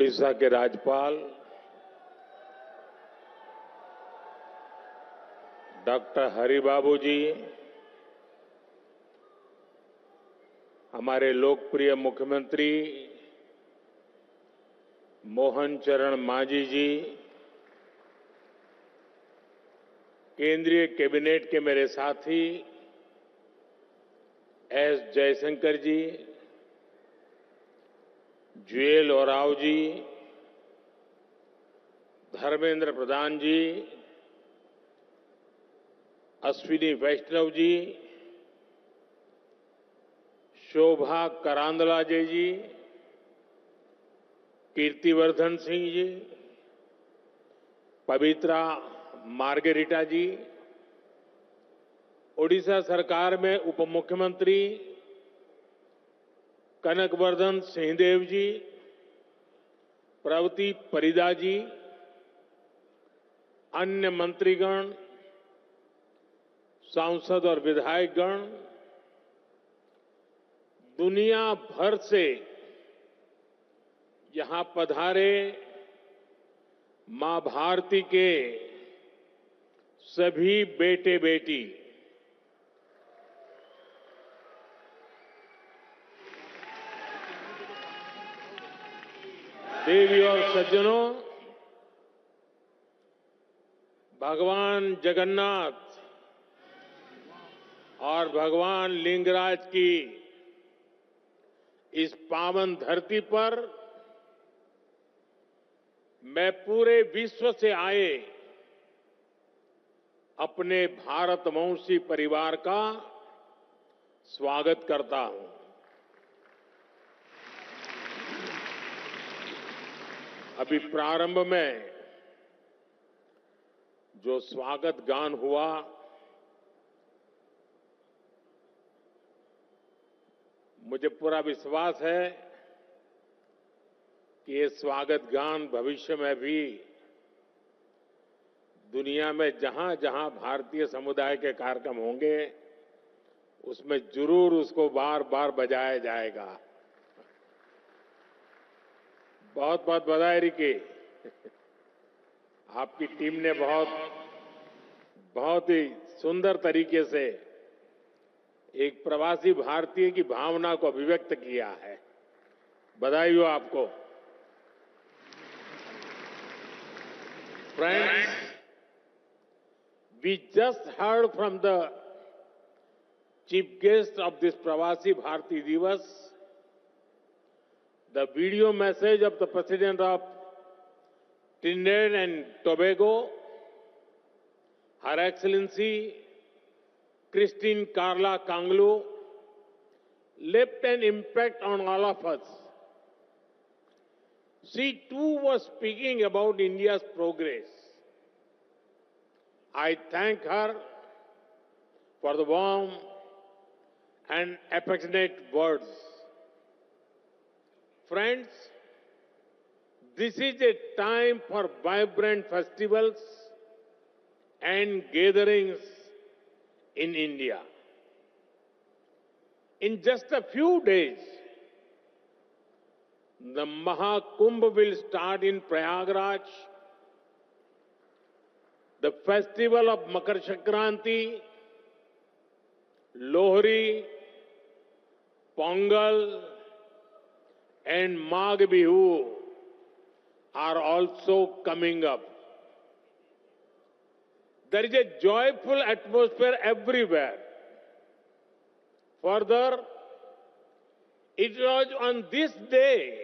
ओडिशा के राज्यपाल डॉक्टर हरिबाबू जी, हमारे लोकप्रिय मुख्यमंत्री मोहन चरण मांझी जी, केंद्रीय कैबिनेट के मेरे साथी एस जयशंकर जी, जुएल ओराव जी, धर्मेंद्र प्रधान जी, अश्विनी वैष्णव जी, शोभा करांदलाजे जी, कीर्तिवर्धन सिंह जी, पवित्रा मार्गेरिटा जी, ओडिशा सरकार में उप मुख्यमंत्री कनकवर्धन सिंहदेव जी, प्रवती परिदा जी, अन्य मंत्रीगण, सांसद और विधायकगण, दुनिया भर से यहां पधारे मां भारती के सभी बेटे बेटी, देवी और सज्जनों, भगवान जगन्नाथ और भगवान लिंगराज की इस पावन धरती पर मैं पूरे विश्व से आए अपने भारतवंशी परिवार का स्वागत करता हूं। अभी प्रारंभ में जो स्वागत गान हुआ, मुझे पूरा विश्वास है कि ये स्वागत गान भविष्य में भी दुनिया में जहां जहां भारतीय समुदाय के कार्यक्रम होंगे उसमें जरूर उसको बार बार बजाया जाएगा। बहुत बहुत बधाई रिकी। आपकी टीम ने बहुत ही सुंदर तरीके से एक प्रवासी भारतीय की भावना को अभिव्यक्त किया है। बधाई हो आपको। Friends, we just heard from the chief guest of this Pravasi Bharati Divas the video message of the President of Trinidad and Tobago, Her Excellency Christine Carla Kanglu, left an impact on all of us. She too was speaking about India's progress. I thank her for the warm and affectionate words. Friends, this is a time for vibrant festivals and gatherings in India. In just a few days, the Mahakumbh will start in Prayagraj. The festival of Makar Sankranti, Lohri, Pongal, and Magh Bihu are also coming up. There is a joyful atmosphere everywhere. Further, it was on this day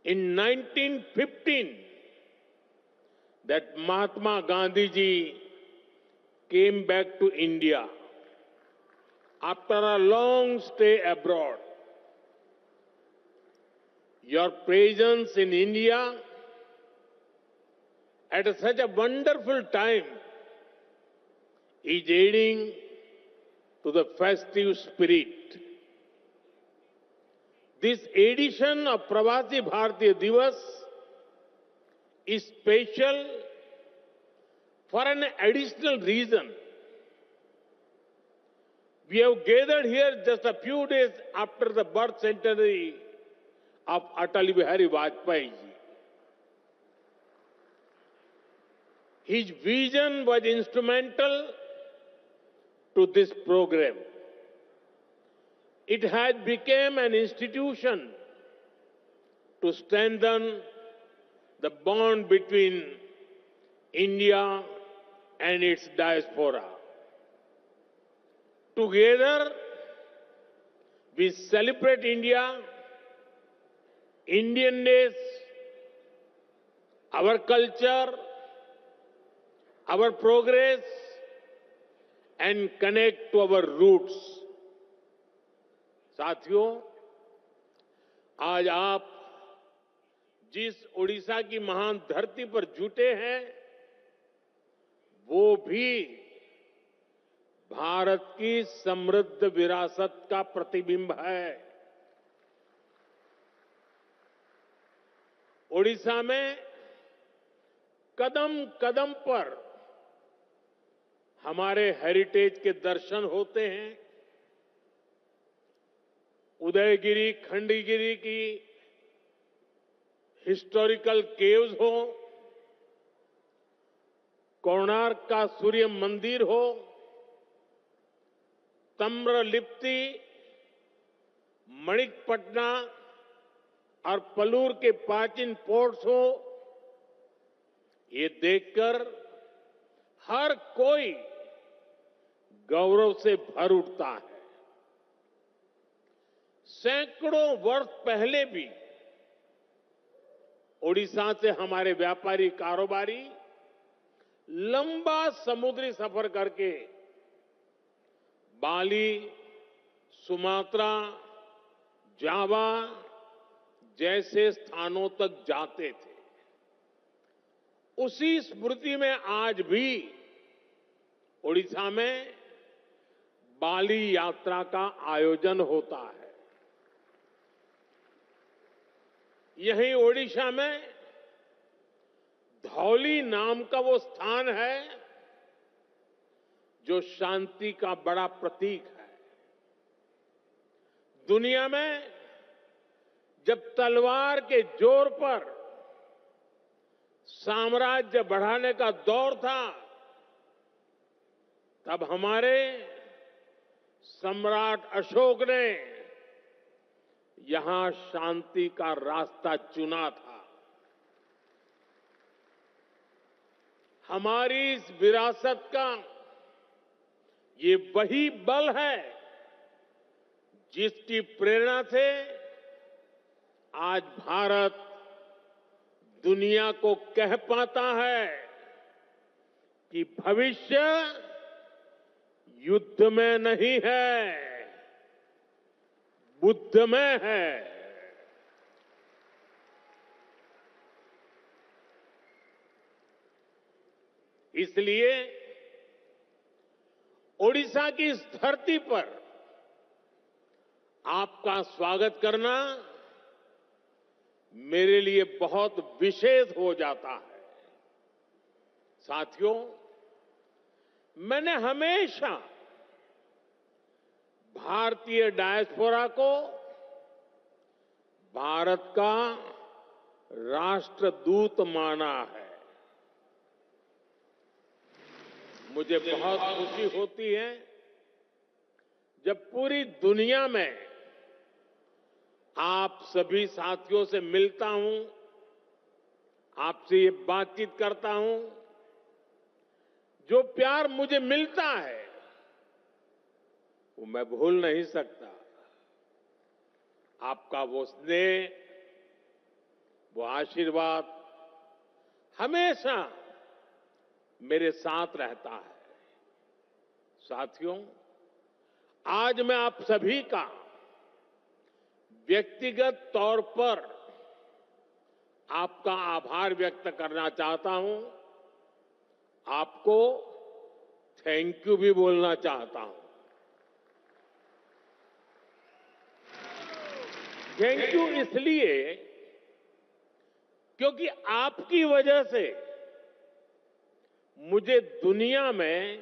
in 1915 that Mahatma Gandhi ji came back to India after a long stay abroad. Your presence in India at such a wonderful time is aiding to the festive spirit. This edition of Pravasi Bharatiya Divas is special for an additional reason. We have gathered here just a few days after the birth centenary of Atal Bihari Vajpayee ji. His vision was instrumental to this program. It has become an institution to strengthen the bond between India and its diaspora. Together, we celebrate India, Indianness, our culture, our progress, and connect to our roots. साथियों, आज आप जिस ओडिशा की महान धरती पर जुटे हैं, वो भी भारत की समृद्ध विरासत का प्रतिबिंब है। ओडिशा में कदम कदम पर हमारे हेरिटेज के दर्शन होते हैं। उदयगिरी, खंडगिरी की हिस्टोरिकल केव्स हो, कोणार्क का सूर्य मंदिर हो, ताम्रलिप्ति, मणिकपटना और पलूर के प्राचीन पोर्ट्स हो, ये देखकर हर कोई गौरव से भर उठता है। सैकड़ों वर्ष पहले भी ओडिशा से हमारे व्यापारी कारोबारी लंबा समुद्री सफर करके बाली, सुमात्रा, जावा जैसे स्थानों तक जाते थे। उसी स्मृति में आज भी ओडिशा में बाली यात्रा का आयोजन होता है। यही ओडिशा में धौली नाम का वो स्थान है जो शांति का बड़ा प्रतीक है। दुनिया में जब तलवार के जोर पर साम्राज्य बढ़ाने का दौर था, तब हमारे सम्राट अशोक ने यहां शांति का रास्ता चुना था। हमारी इस विरासत का ये वही बल है जिसकी प्रेरणा से आज भारत दुनिया को कह पाता है कि भविष्य युद्ध में नहीं है, बुद्ध में है। इसलिए ओडिशा की इस धरती पर आपका स्वागत करना मेरे लिए बहुत विशेष हो जाता है। साथियों, मैंने हमेशा भारतीय डायस्पोरा को भारत का राष्ट्रदूत माना है। मुझे बहुत खुशी होती है जब पूरी दुनिया में आप सभी साथियों से मिलता हूं, आपसे ये बातचीत करता हूं। जो प्यार मुझे मिलता है वो मैं भूल नहीं सकता। आपका वो स्नेह, वो आशीर्वाद हमेशा मेरे साथ रहता है। साथियों, आज मैं आप सभी का व्यक्तिगत तौर पर आपका आभार व्यक्त करना चाहता हूं। आपको थैंक यू भी बोलना चाहता हूं। थैंक यू इसलिए क्योंकि आपकी वजह से मुझे दुनिया में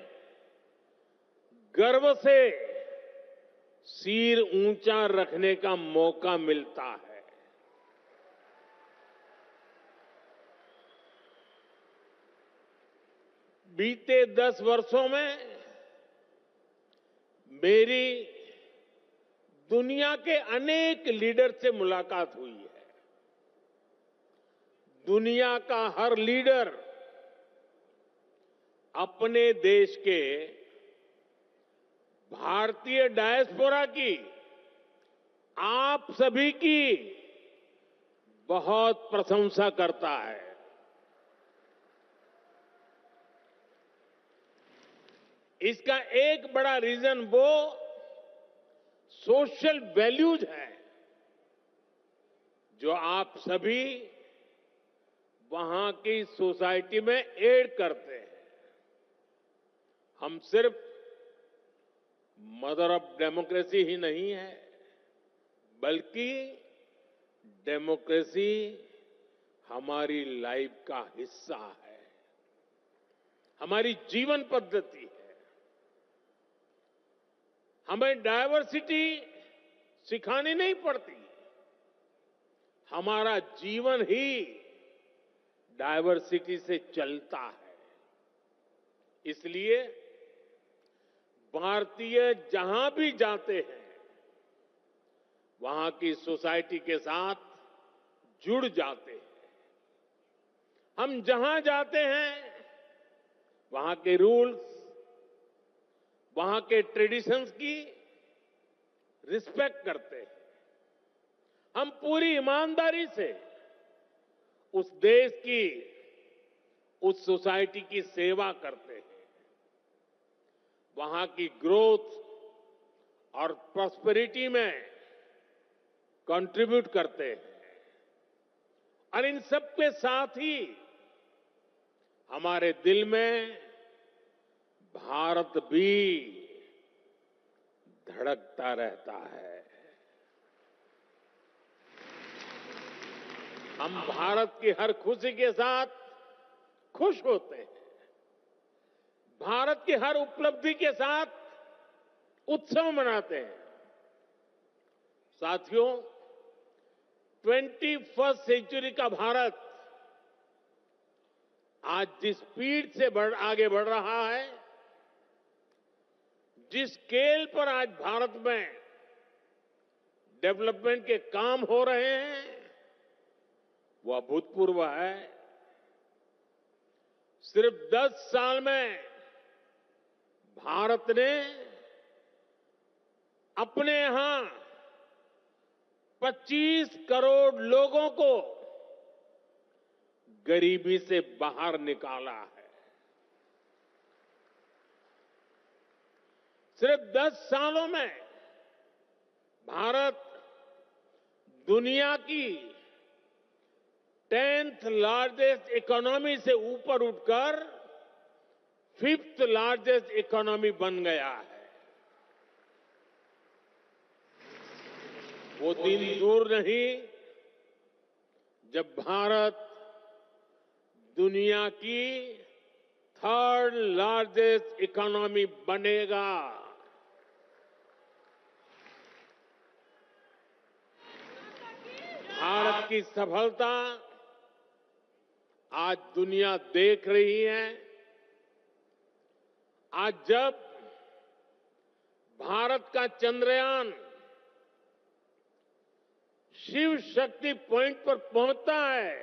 गर्व से सिर ऊंचा रखने का मौका मिलता है। बीते 10 वर्षों में मेरी दुनिया के अनेक लीडर से मुलाकात हुई है। दुनिया का हर लीडर अपने देश के भारतीय डायस्पोरा की, आप सभी की बहुत प्रशंसा करता है। इसका एक बड़ा रीजन वो सोशल वैल्यूज है जो आप सभी वहां की सोसाइटी में ऐड करते हैं। हम सिर्फ मदर ऑफ डेमोक्रेसी ही नहीं है, बल्कि डेमोक्रेसी हमारी लाइफ का हिस्सा है, हमारी जीवन पद्धति है। हमें डायवर्सिटी सिखानी नहीं पड़ती, हमारा जीवन ही डायवर्सिटी से चलता है। इसलिए भारतीय जहां भी जाते हैं वहां की सोसाइटी के साथ जुड़ जाते हैं। हम जहां जाते हैं वहां के रूल्स, वहां के ट्रेडिशंस की रिस्पेक्ट करते हैं। हम पूरी ईमानदारी से उस देश की, उस सोसाइटी की सेवा करते हैं। वहां की ग्रोथ और प्रॉस्पेरिटी में कंट्रीब्यूट करते हैं। और इन सब के साथ ही हमारे दिल में भारत भी धड़कता रहता है। हम भारत की हर खुशी के साथ खुश होते हैं। भारत की हर उपलब्धि के साथ उत्सव मनाते हैं। साथियों, 21st सेंचुरी का भारत आज जिस स्पीड से आगे बढ़ रहा है, जिस स्केल पर आज भारत में डेवलपमेंट के काम हो रहे हैं, वो अभूतपूर्व है। सिर्फ 10 साल में भारत ने अपने यहां 25 करोड़ लोगों को गरीबी से बाहर निकाला है। सिर्फ 10 सालों में भारत दुनिया की 10th लार्जेस्ट इकोनॉमी से ऊपर उठकर 5th लार्जेस्ट इकोनॉमी बन गया है। वो दिन दूर नहीं जब भारत दुनिया की 3rd लार्जेस्ट इकोनॉमी बनेगा। भारत की सफलता आज दुनिया देख रही है। आज जब भारत का चंद्रयान शिव शक्ति पॉइंट पर पहुंचता है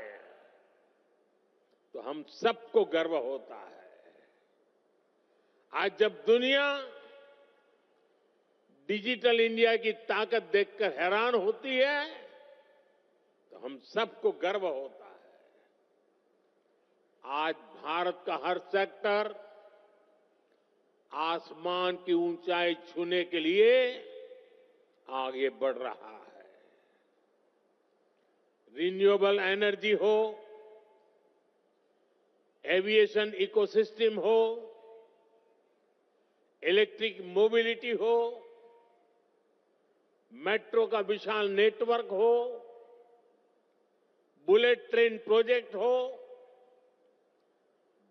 तो हम सबको गर्व होता है। आज जब दुनिया डिजिटल इंडिया की ताकत देखकर हैरान होती है तो हम सबको गर्व होता है। आज भारत का हर सेक्टर आसमान की ऊंचाई छूने के लिए आगे बढ़ रहा है। रिन्यूएबल एनर्जी हो, एविएशन इकोसिस्टम हो, इलेक्ट्रिक मोबिलिटी हो, मेट्रो का विशाल नेटवर्क हो, बुलेट ट्रेन प्रोजेक्ट हो,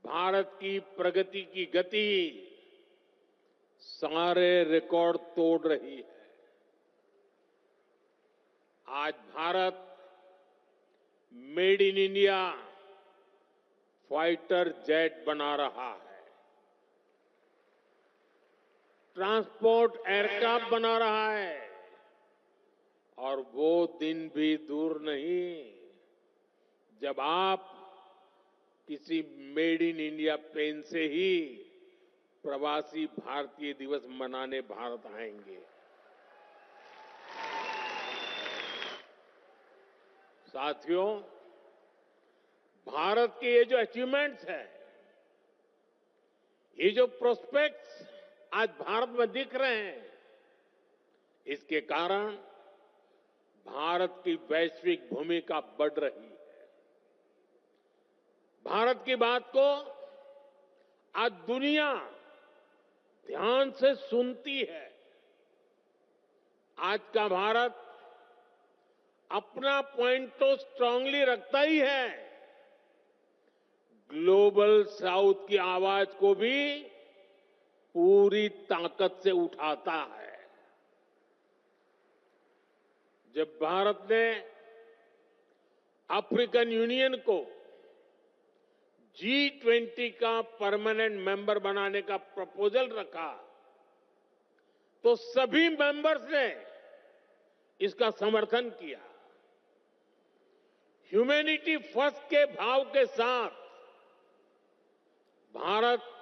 भारत की प्रगति की गति सारे रिकॉर्ड तोड़ रही है। आज Bharat made in India fighter jet बना रहा है। ट्रांसपोर्ट एयरक्राफ्ट बना रहा है और वो दिन भी दूर नहीं जब आप किसी मेड इन इंडिया प्लेन से ही प्रवासी भारतीय दिवस मनाने भारत आएंगे। साथियों, भारत के ये जो अचीवमेंट्स हैं, ये जो प्रोस्पेक्ट्स आज भारत में दिख रहे हैं, इसके कारण भारत की वैश्विक भूमिका बढ़ रही है। भारत की बात को आज दुनिया ध्यान से सुनती है। आज का भारत अपना पॉइंट तो स्ट्रांगली रखता ही है, ग्लोबल साउथ की आवाज को भी पूरी ताकत से उठाता है। जब भारत ने अफ्रीकन यूनियन को G20 का परमानेंट मेंबर बनाने का प्रपोजल रखा, तो सभी मेंबर्स ने इसका समर्थन किया। ह्यूमैनिटी फर्स्ट के भाव के साथ भारत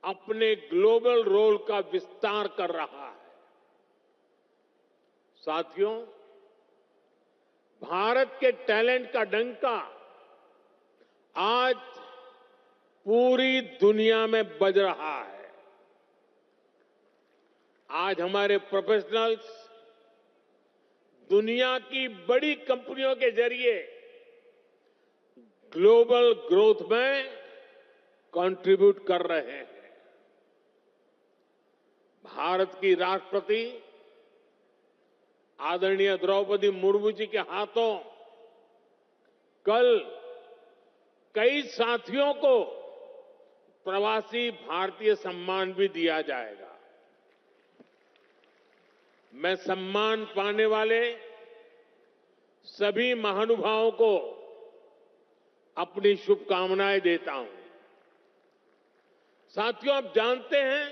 अपने ग्लोबल रोल का विस्तार कर रहा है। साथियों, भारत के टैलेंट का डंका आज पूरी दुनिया में बज रहा है। आज हमारे प्रोफेशनल्स दुनिया की बड़ी कंपनियों के जरिए ग्लोबल ग्रोथ में कंट्रीब्यूट कर रहे हैं। भारत की राष्ट्रपति आदरणीय द्रौपदी मुर्मू जी के हाथों कल कई साथियों को प्रवासी भारतीय सम्मान भी दिया जाएगा। मैं सम्मान पाने वाले सभी महानुभावों को अपनी शुभकामनाएं देता हूं। साथियों, आप जानते हैं,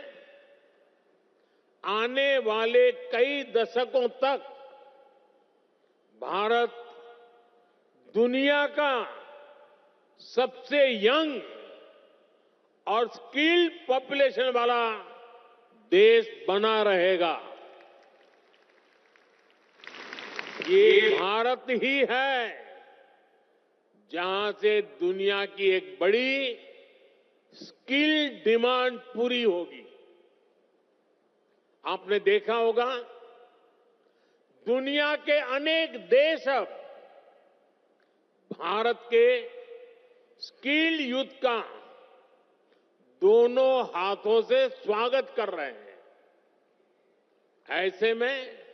आने वाले कई दशकों तक भारत दुनिया का सबसे यंग और स्किल्ड पॉपुलेशन वाला देश बना रहेगा। ये भारत ही है जहां से दुनिया की एक बड़ी स्किल डिमांड पूरी होगी। आपने देखा होगा, दुनिया के अनेक देश अब भारत के स्किल्ड यूथ का दोनों हाथों से स्वागत कर रहे हैं। ऐसे में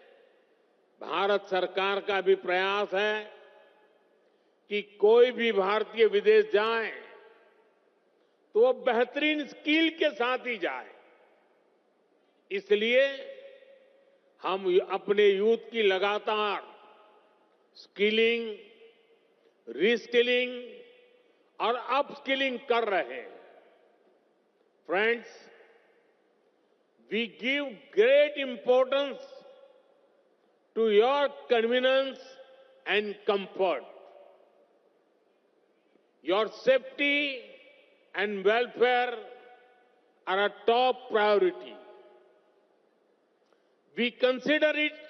भारत सरकार का भी प्रयास है कि कोई भी भारतीय विदेश जाए तो वो बेहतरीन स्किल के साथ ही जाए। इसलिए हम अपने यूथ की लगातार स्किलिंग, रीस्किलिंग और अपस्किलिंग कर रहे हैं। Friends, we give great importance to your convenience and comfort. Your safety and welfare are a top priority. We consider it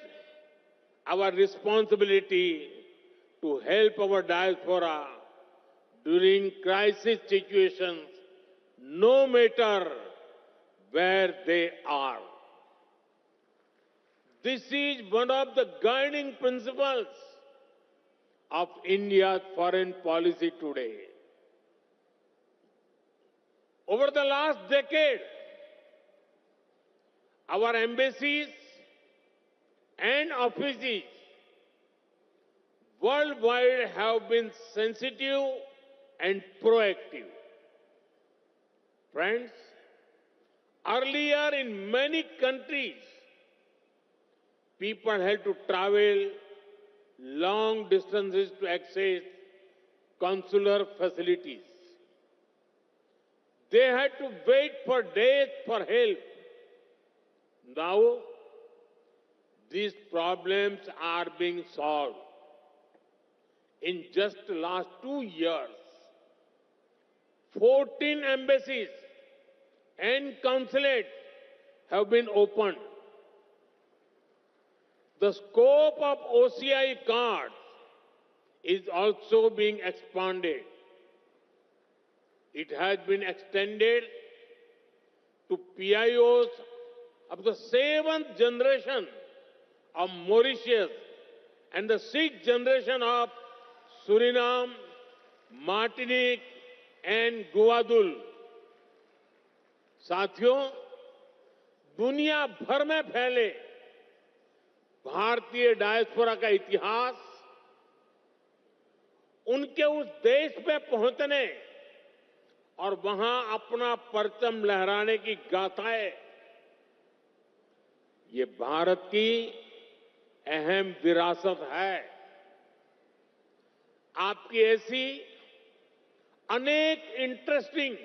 our responsibility to help our diaspora during crisis situations, no matter where they are. This is one of the guiding principles of India's foreign policy today. Over the last decade, our embassies and offices worldwide have been sensitive and proactive. Friends, earlier in many countries, people had to travel long distances to access consular facilities. They had to wait for days for help Now, these problems are being solved. In just the last 2 years, 14 embassies and consulates have been opened. The scope of OCI cards is also being expanded. It has been extended to PIOs of the 7th generation of Mauritius and the 6th generation of Suriname, Martinique and Guadeloupe. साथियों, दुनिया भर में फैले भारतीय diaspora का इतिहास उनके उस देश में पहुंचने और वहां अपना परचम लहराने की गाथाएं, ये भारत की अहम विरासत है। आपकी ऐसी अनेक इंटरेस्टिंग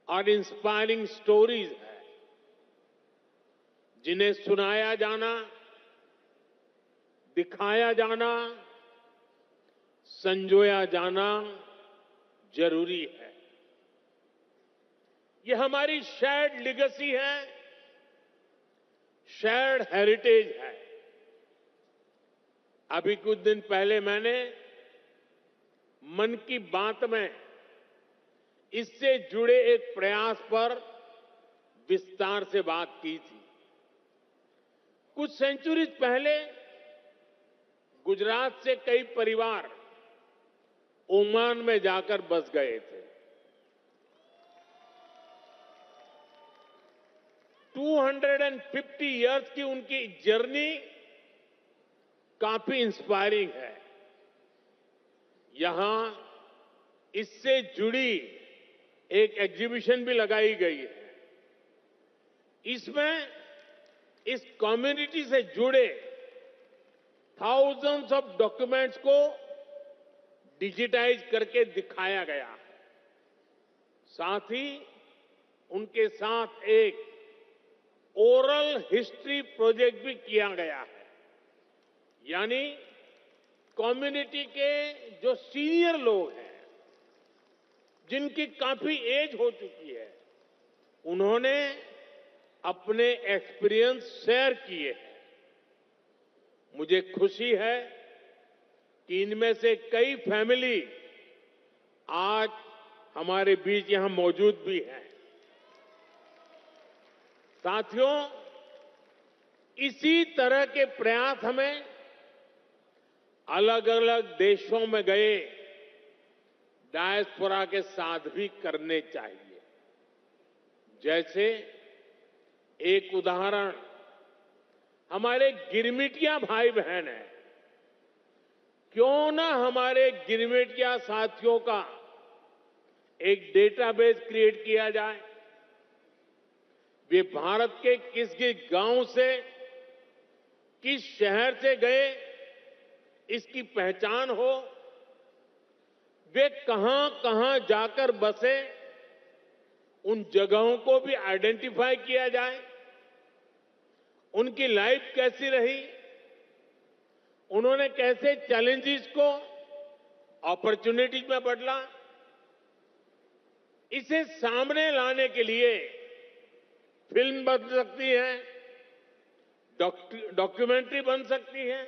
और इंस्पायरिंग स्टोरीज है, जिन्हें सुनाया जाना, दिखाया जाना, संजोया जाना जरूरी है। ये हमारी शेयर्ड लेगेसी है, शेयर्ड हेरिटेज है। अभी कुछ दिन पहले मैंने मन की बात में इससे जुड़े एक प्रयास पर विस्तार से बात की थी। कुछ सेंचुरीज पहले गुजरात से कई परिवार ओमान में जाकर बस गए थे। 250 इयर्स की उनकी जर्नी काफी इंस्पायरिंग है। यहां इससे जुड़ी एक एग्जीबिशन भी लगाई गई है। इसमें इस कम्युनिटी से जुड़े थाउजेंड्स ऑफ डॉक्यूमेंट्स को डिजिटाइज करके दिखाया गया है। साथ ही उनके साथ एक ओरल हिस्ट्री प्रोजेक्ट भी किया गया है। यानी कम्युनिटी के जो सीनियर लोग हैं, जिनकी काफी एज हो चुकी है, उन्होंने अपने एक्सपीरियंस शेयर किए हैं। मुझे खुशी है कि इनमें से कई फैमिली आज हमारे बीच यहां मौजूद भी हैं। साथियों, इसी तरह के प्रयास हमें अलग अलग देशों में गए डायस्पोरा के साथ भी करने चाहिए। जैसे एक उदाहरण हमारे गिरमिटिया भाई बहन हैं। क्यों ना हमारे गिरमिटिया साथियों का एक डेटाबेस क्रिएट किया जाए। वे भारत के किस किस गांव से, किस शहर से गए, इसकी पहचान हो। वे कहां कहां जाकर बसे, उन जगहों को भी आइडेंटिफाई किया जाए। उनकी लाइफ कैसी रही, उन्होंने कैसे चैलेंजेस को अपॉर्चुनिटीज में बदला, इसे सामने लाने के लिए फिल्म बन सकती है, डॉक्यूमेंट्री बन सकती है।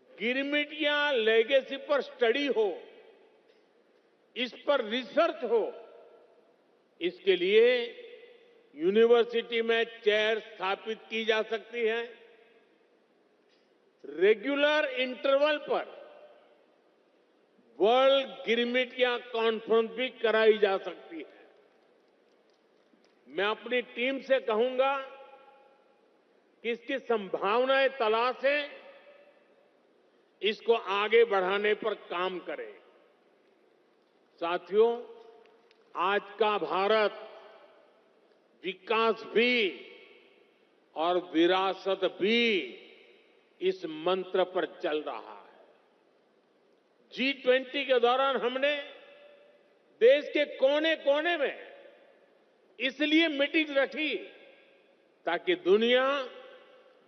गिरमिटिया लेगेसी पर स्टडी हो, इस पर रिसर्च हो। इसके लिए यूनिवर्सिटी में चेयर स्थापित की जा सकती है। रेगुलर इंटरवल पर वर्ल्ड गिरमिटिया कॉन्फ्रेंस भी कराई जा सकती है। मैं अपनी टीम से कहूंगा कि इसकी संभावनाएं तलाशें, इसको आगे बढ़ाने पर काम करें। साथियों, आज का भारत विकास भी और विरासत भी इस मंत्र पर चल रहा है। G20 के दौरान हमने देश के कोने कोने में इसलिए मीटिंग रखी ताकि दुनिया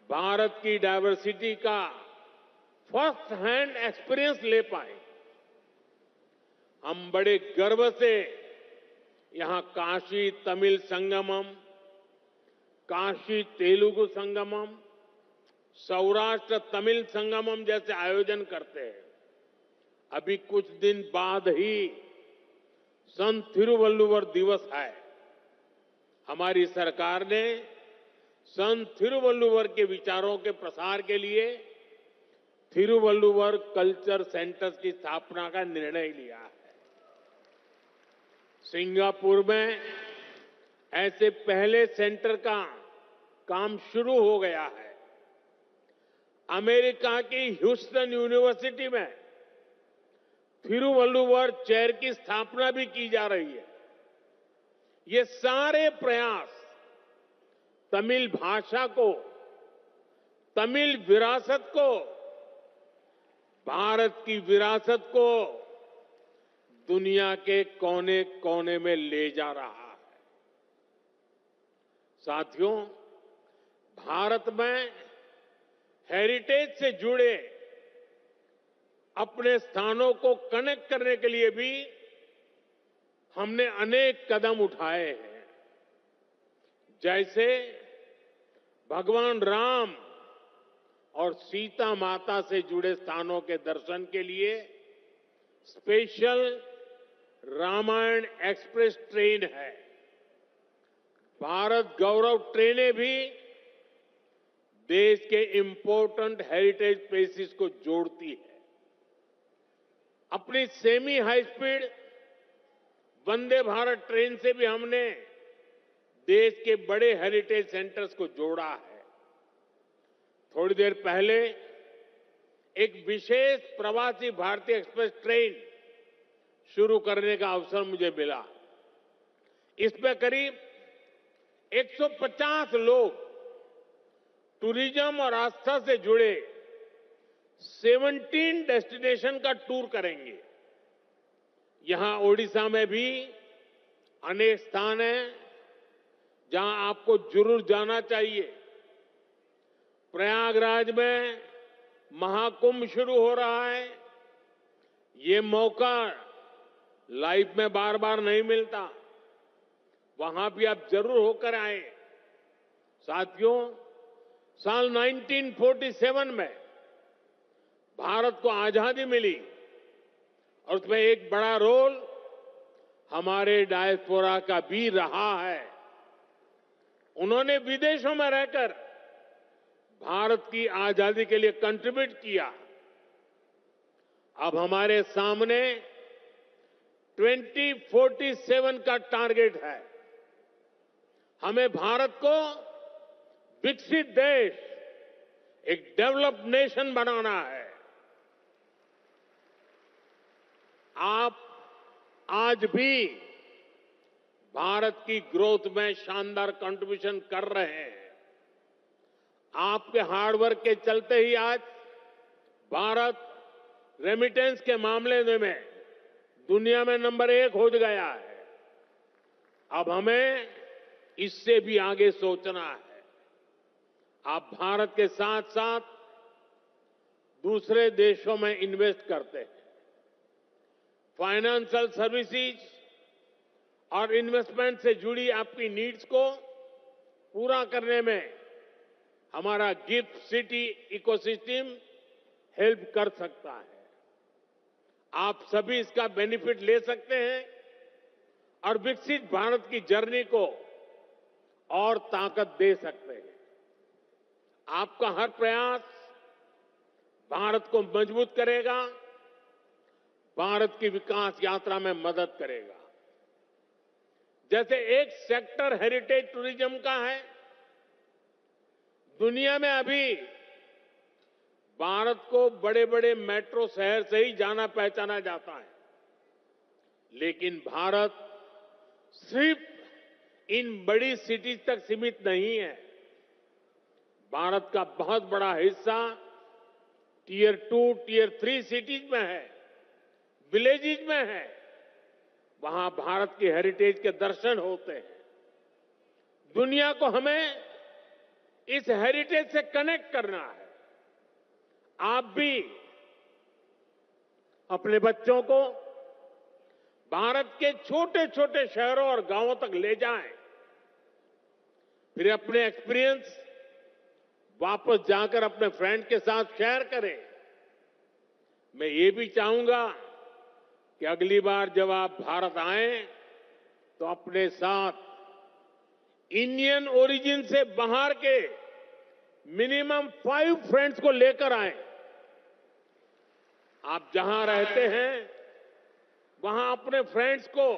भारत की डायवर्सिटी का फर्स्ट हैंड एक्सपीरियंस ले पाए। हम बड़े गर्व से यहां काशी तमिल संगमम, काशी तेलुगु संगमम, सौराष्ट्र तमिल संगमम जैसे आयोजन करते हैं। अभी कुछ दिन बाद ही संत थिरुवल्लुवर दिवस है। हमारी सरकार ने संत थिरुवल्लुवर के विचारों के प्रसार के लिए थिरुवल्लुवर कल्चर सेंटर्स की स्थापना का निर्णय लिया है। सिंगापुर में ऐसे पहले सेंटर का काम शुरू हो गया है। अमेरिका की ह्यूस्टन यूनिवर्सिटी में थिरुवल्लुवर चेयर की स्थापना भी की जा रही है। ये सारे प्रयास तमिल भाषा को, तमिल विरासत को, भारत की विरासत को दुनिया के कोने कोने में ले जा रहा है। साथियों, भारत में हेरिटेज से जुड़े अपने स्थानों को कनेक्ट करने के लिए भी हमने अनेक कदम उठाए हैं। जैसे भगवान राम और सीता माता से जुड़े स्थानों के दर्शन के लिए स्पेशल रामायण एक्सप्रेस ट्रेन है। भारत गौरव ट्रेनें भी देश के इंपॉर्टेंट हेरिटेज प्लेसेस को जोड़ती है। अपनी semi high speed Vande Bharat train से भी हमने देश के बड़े हेरिटेज सेंटर्स को जोड़ा है। थोड़ी देर पहले एक विशेष प्रवासी भारतीय एक्सप्रेस ट्रेन शुरू करने का अवसर मुझे मिला। इसमें करीब 150 लोग टूरिज्म और आस्था से जुड़े 17 डेस्टिनेशन का टूर करेंगे। यहां ओडिशा में भी अनेक स्थान हैं जहां आपको जरूर जाना चाहिए। प्रयागराज में महाकुंभ शुरू हो रहा है। ये मौका लाइफ में बार बार नहीं मिलता। वहां भी आप जरूर होकर आए। साथियों, साल 1947 में भारत को आजादी मिली और उसमें एक बड़ा रोल हमारे डायस्पोरा का भी रहा है। उन्होंने विदेशों में रहकर भारत की आजादी के लिए कंट्रीब्यूट किया। अब हमारे सामने 2047 का टारगेट है। हमें भारत को विकसित देश, एक डेवलप्ड नेशन बनाना है। आप आज भी भारत की ग्रोथ में शानदार कंट्रीब्यूशन कर रहे हैं। आपके हार्डवर्क के चलते ही आज भारत रेमिटेंस के मामले में दुनिया में नंबर 1 हो गया है। अब हमें इससे भी आगे सोचना है। आप भारत के साथ साथ दूसरे देशों में इन्वेस्ट करते हैं। फाइनेंशियल सर्विसेज और इन्वेस्टमेंट से जुड़ी आपकी नीड्स को पूरा करने में हमारा गिफ्ट सिटी इकोसिस्टम हेल्प कर सकता है। आप सभी इसका बेनिफिट ले सकते हैं और विकसित भारत की जर्नी को और ताकत दे सकते हैं। आपका हर प्रयास भारत को मजबूत करेगा, भारत की विकास यात्रा में मदद करेगा। जैसे एक सेक्टर हेरिटेज टूरिज्म का है। दुनिया में अभी भारत को बड़े बड़े मेट्रो शहर से ही जाना पहचाना जाता है, लेकिन भारत सिर्फ इन बड़ी सिटीज तक सीमित नहीं है। भारत का बहुत बड़ा हिस्सा टियर 2, टियर 3 सिटीज में है, विलेजेज में है। वहां भारत की हेरिटेज के दर्शन होते हैं। दुनिया को हमें इस हेरिटेज से कनेक्ट करना है। आप भी अपने बच्चों को भारत के छोटे छोटे शहरों और गांवों तक ले जाएं, फिर अपने एक्सपीरियंस वापस जाकर अपने फ्रेंड के साथ शेयर करें। मैं ये भी चाहूंगा कि अगली बार जब आप भारत आएं तो अपने साथ इंडियन ओरिजिन से बाहर के मिनिमम 5 फ्रेंड्स को लेकर आएं। आप जहां रहते हैं वहां अपने फ्रेंड्स को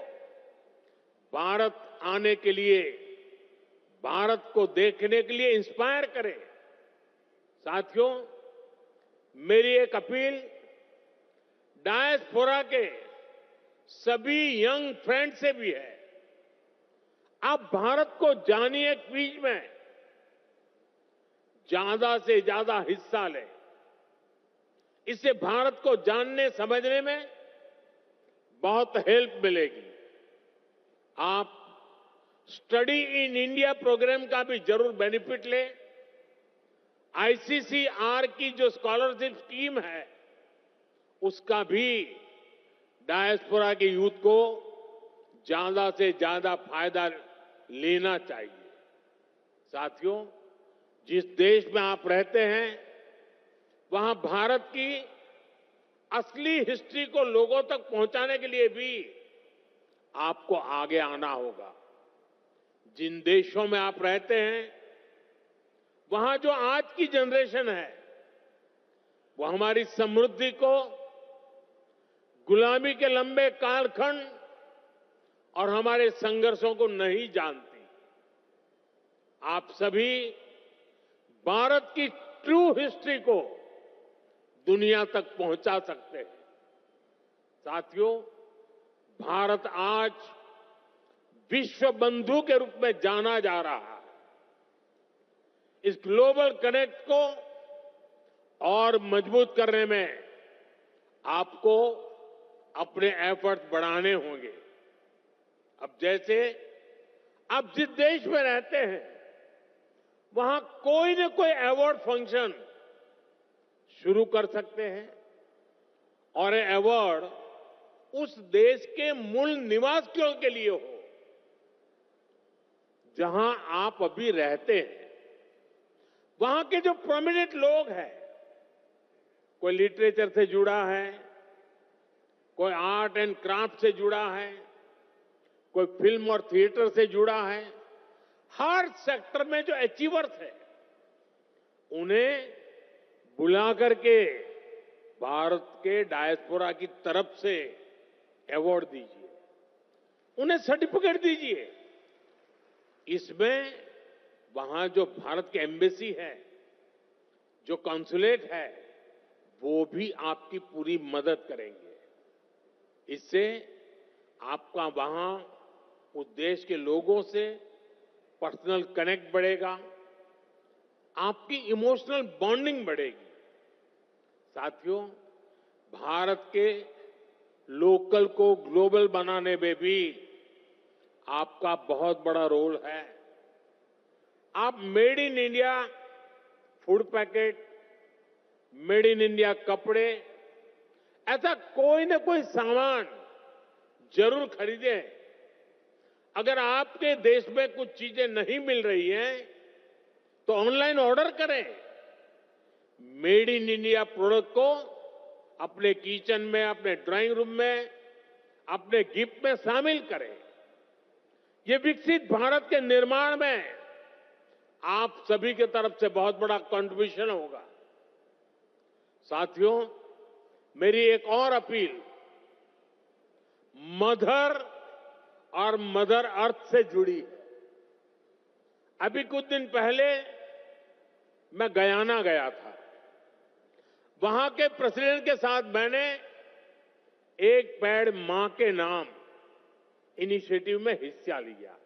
भारत आने के लिए, भारत को देखने के लिए इंस्पायर करें। साथियों, मेरी एक अपील डायस्पोरा के सभी यंग फ्रेंड से भी है। आप भारत को जानिए, क्विज में ज्यादा से ज्यादा हिस्सा लें। इससे भारत को जानने समझने में बहुत हेल्प मिलेगी। आप स्टडी इन इंडिया प्रोग्राम का भी जरूर बेनिफिट लें। आईसीसीआर की जो स्कॉलरशिप स्कीम है उसका भी डायस्पोरा के यूथ को ज्यादा से ज्यादा फायदा लेना चाहिए। साथियों, जिस देश में आप रहते हैं वहां भारत की असली हिस्ट्री को लोगों तक पहुंचाने के लिए भी आपको आगे आना होगा। जिन देशों में आप रहते हैं वहां जो आज की जनरेशन है वो हमारी समृद्धि को, गुलामी के लंबे कालखंड और हमारे संघर्षों को नहीं जानती। आप सभी भारत की ट्रू हिस्ट्री को दुनिया तक पहुंचा सकते हैं। साथियों, भारत आज विश्व बंधु के रूप में जाना जा रहा है। इस ग्लोबल कनेक्ट को और मजबूत करने में आपको अपने एफर्ट्स बढ़ाने होंगे। अब जैसे आप जिस देश में रहते हैं वहां कोई न कोई अवार्ड फंक्शन शुरू कर सकते हैं और ये अवार्ड उस देश के मूल निवासियों के लिए हो जहां आप अभी रहते हैं। वहां के जो प्रोमिनेंट लोग हैं, कोई लिटरेचर से जुड़ा है, कोई आर्ट एंड क्राफ्ट से जुड़ा है, कोई फिल्म और थिएटर से जुड़ा है, हर सेक्टर में जो अचीवर्स है उन्हें बुला करके भारत के डायस्पोरा की तरफ से अवार्ड दीजिए, उन्हें सर्टिफिकेट दीजिए। इसमें वहां जो भारत की एम्बेसी है, जो कॉन्सुलेट है, वो भी आपकी पूरी मदद करेंगे। इससे आपका वहां उस देश के लोगों से पर्सनल कनेक्ट बढ़ेगा, आपकी इमोशनल बॉन्डिंग बढ़ेगी। साथियों, भारत के लोकल को ग्लोबल बनाने में भी आपका बहुत बड़ा रोल है। आप made in India food packet, made in India कपड़े, ऐसा कोई न कोई सामान जरूर खरीदें। अगर आपके देश में कुछ चीजें नहीं मिल रही हैं तो ऑनलाइन ऑर्डर करें। मेड इन इंडिया प्रोडक्ट को अपने किचन में, अपने ड्राइंग रूम में, अपने गिफ्ट में शामिल करें। ये विकसित भारत के निर्माण में आप सभी की तरफ से बहुत बड़ा कंट्रीब्यूशन होगा। साथियों, मेरी एक और अपील मदर और मदर अर्थ से जुड़ी है। अभी कुछ दिन पहले मैं गयाना गया था। वहां के प्रेसिडेंट के साथ मैंने एक पेड़ मां के नाम इनिशिएटिव में हिस्सा लिया।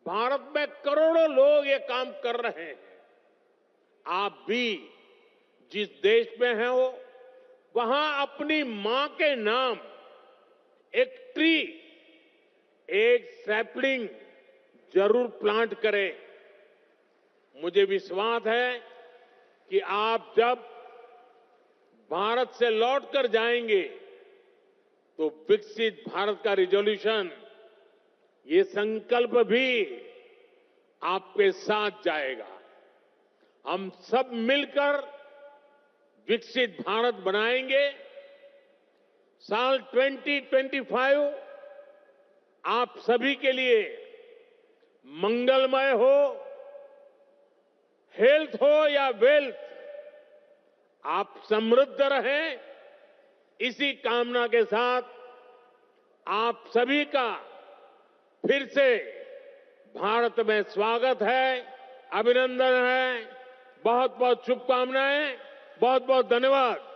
भारत में करोड़ों लोग ये काम कर रहे हैं। आप भी जिस देश में हैं हो वहां अपनी मां के नाम एक ट्री, एक सैपलिंग जरूर प्लांट करें। मुझे विश्वास है कि आप जब भारत से लौटकर जाएंगे तो विकसित भारत का रिजोल्यूशन, ये संकल्प भी आपके साथ जाएगा। हम सब मिलकर विकसित भारत बनाएंगे। साल 2025 आप सभी के लिए मंगलमय हो, हेल्थ हो या वेल्थ, आप समृद्ध रहें, इसी कामना के साथ आप सभी का फिर से भारत में स्वागत है, अभिनंदन है। बहुत बहुत शुभकामनाएं, बहुत बहुत धन्यवाद।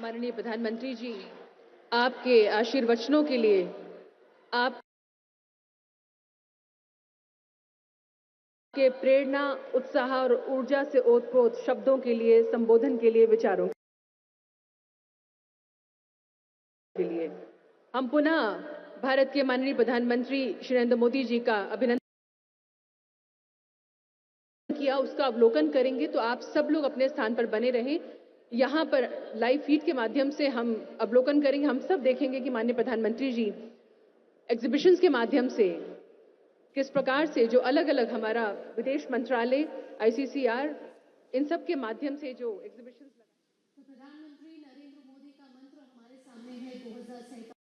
माननीय प्रधानमंत्री जी, आपके आशीर्वचनों के लिए, आप के प्रेरणा, उत्साह और ऊर्जा से ओतप्रोत शब्दों के लिए, संबोधन के लिए, विचारों के लिए हम पुनः भारत के माननीय प्रधानमंत्री श्री नरेंद्र मोदी जी का अभिनंदन किया, उसका अवलोकन करेंगे। तो आप सब लोग अपने स्थान पर बने रहें। यहाँ पर लाइव फीड के माध्यम से हम अवलोकन करेंगे। हम सब देखेंगे कि माननीय प्रधानमंत्री जी एग्जीबिशंस के माध्यम से किस प्रकार से जो अलग अलग हमारा विदेश मंत्रालय, आईसीसीआर, इन सब के माध्यम से जो एग्जीबिशंस प्रधानमंत्री नरेंद्र मोदी का मंत्र हमारे सामने है 2047।